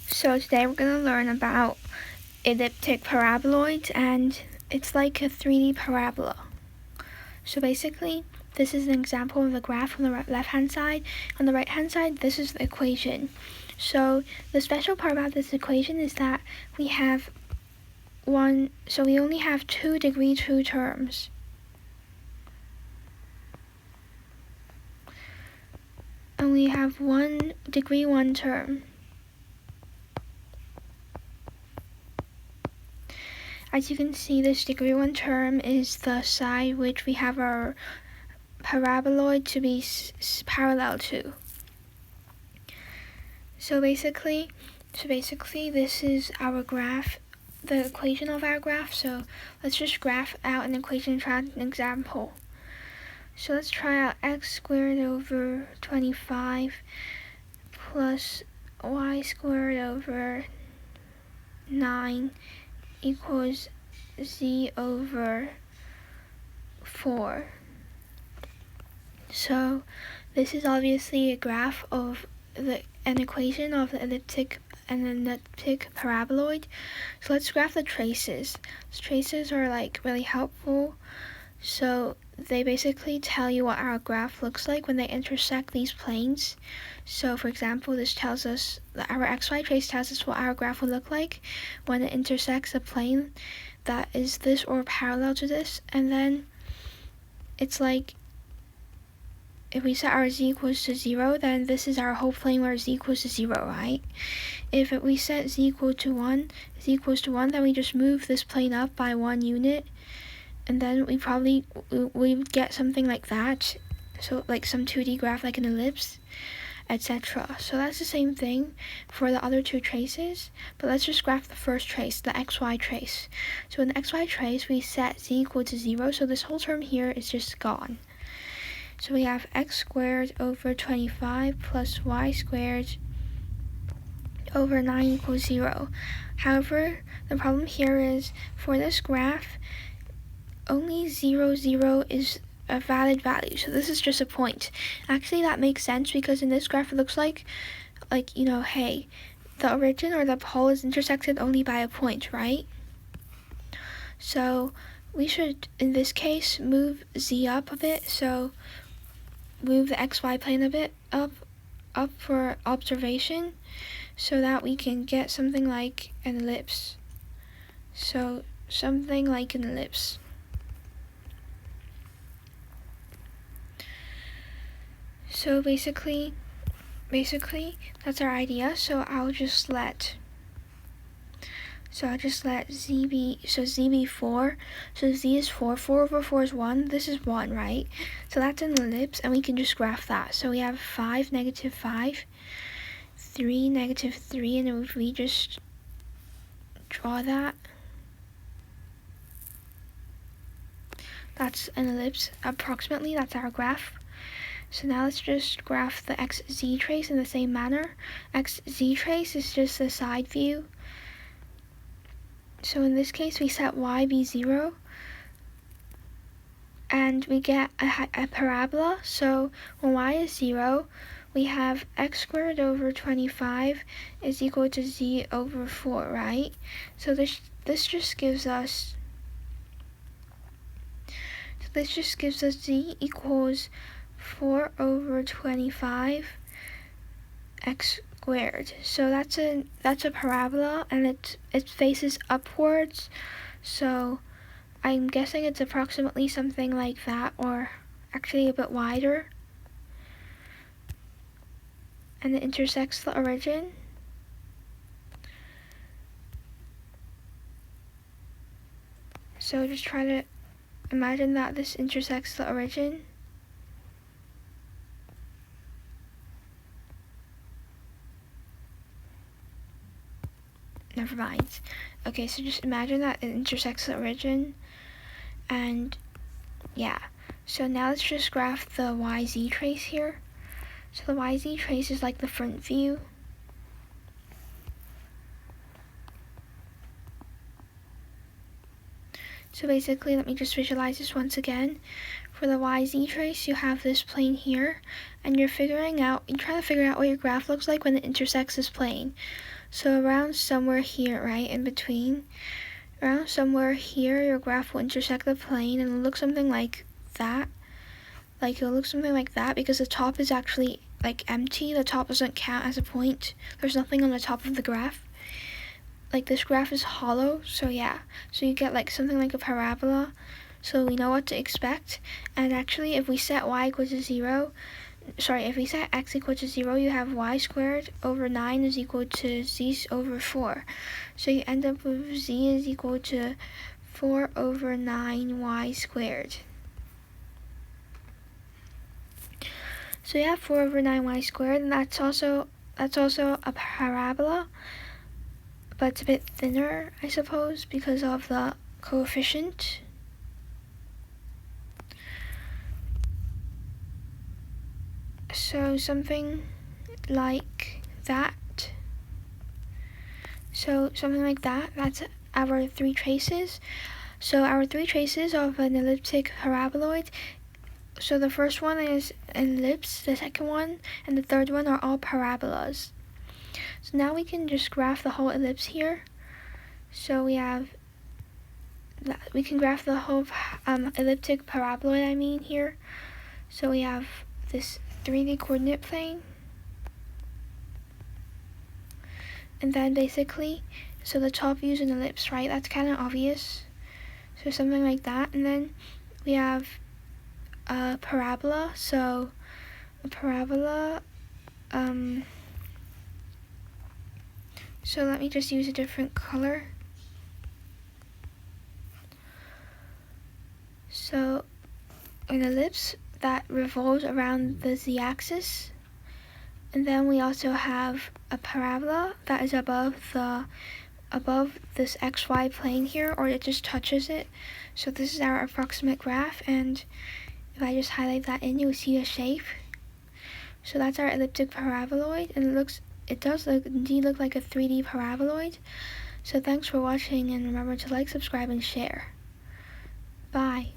So today we're going to learn about elliptic paraboloids, and it's like a 3D parabola. So basically, this is an example of the graph on the left-hand side. On the right-hand side, this is the equation. So the special part about this equation is that we only have 2 degree 2 terms. And we have 1 degree 1 term. As you can see, this degree 1 term is the side which we have our paraboloid to be parallel to. So basically, this is our graph, the equation of our graph. So let's just graph out an equation and try an example. So let's try out x squared over 25 plus y squared over 9 equals z over 4. So this is obviously a graph of an equation of an elliptic paraboloid. So let's graph the traces. So traces are like really helpful. So they basically tell you what our graph looks like when they intersect these planes. So for example, this tells us that our xy trace tells us what our graph will look like when it intersects a plane that is this or parallel to this. And then it's like, if we set our z equals to 0, then this is our whole plane where z equals to 0, right? If we set z equals to 1, then we just move this plane up by 1 unit, and then we get something like that. So like some 2D graph like an ellipse, etc. So that's the same thing for the other 2 traces, but let's just graph the first trace, the xy trace. So in the xy trace, we set z equal to 0, so this whole term here is just gone. So we have x squared over 25 plus y squared over 9 equals 0. However, the problem here is for this graph, only 0, 0 is a valid value. So this is just a point. Actually, that makes sense because in this graph, it looks like, hey, the origin or the pole is intersected only by a point, right? So we should, in this case, move z up a bit. So move the xy plane a bit up for observation so that we can get something like an ellipse. So something like an ellipse. So basically that's our idea. So I'll just let z be, z be 4. So z is 4. 4 over 4 is 1. This is 1, right? So that's an ellipse, and we can just graph that. So we have 5, negative 5, 3, negative 3, and if we just draw that, that's an ellipse. Approximately, that's our graph. So now let's just graph the xz trace in the same manner. Xz trace is just the side view. So in this case, we set y be 0, and we get a parabola. So when y is 0, we have x squared over 25 is equal to z over 4, right? So this just gives us z equals 4 over 25 x squared. So that's a parabola, and it faces upwards. So I'm guessing it's approximately something like that, or actually a bit wider. And it intersects the origin. So just try to imagine that this intersects the origin. Never mind. Okay, so just imagine that it intersects the origin, and yeah. So now let's just graph the YZ trace here. So the YZ trace is like the front view. So basically, let me just visualize this once again. for the YZ trace, you have this plane here, and you're trying to figure out what your graph looks like when it intersects this plane. So around somewhere here, right, in between, around somewhere here, your graph will intersect the plane, and it'll look something like that. Like, it'll look something like that, because the top is actually, like, empty. The top doesn't count as a point. There's nothing on the top of the graph. Like, this graph is hollow, so yeah. So you get, like, something like a parabola, so we know what to expect. And actually, if we set if we set x equal to 0, you have y squared over 9 is equal to z over 4. So you end up with z is equal to 4 over 9y squared. So you have 4 over 9y squared, and that's also a parabola, but it's a bit thinner, I suppose, because of the coefficient. So something like that. That's our 3 traces. So our 3 traces of an elliptic paraboloid. So the first one is an ellipse, the second one and the third one are all parabolas. So now we can just graph the whole ellipse here. So we can graph the whole elliptic paraboloid here. So we have this 3D coordinate plane, and then basically, so the top view is an ellipse, right? That's kind of obvious. So something like that, and then we have a parabola. So a parabola, so let me just use a different color. So an ellipse that revolves around the z-axis, and then we also have a parabola that is above this xy plane here, or it just touches it. So this is our approximate graph, and if I just highlight that in, you'll see a shape. So that's our elliptic paraboloid, and it does indeed look like a 3D paraboloid. So thanks for watching, and remember to like, subscribe, and share. Bye.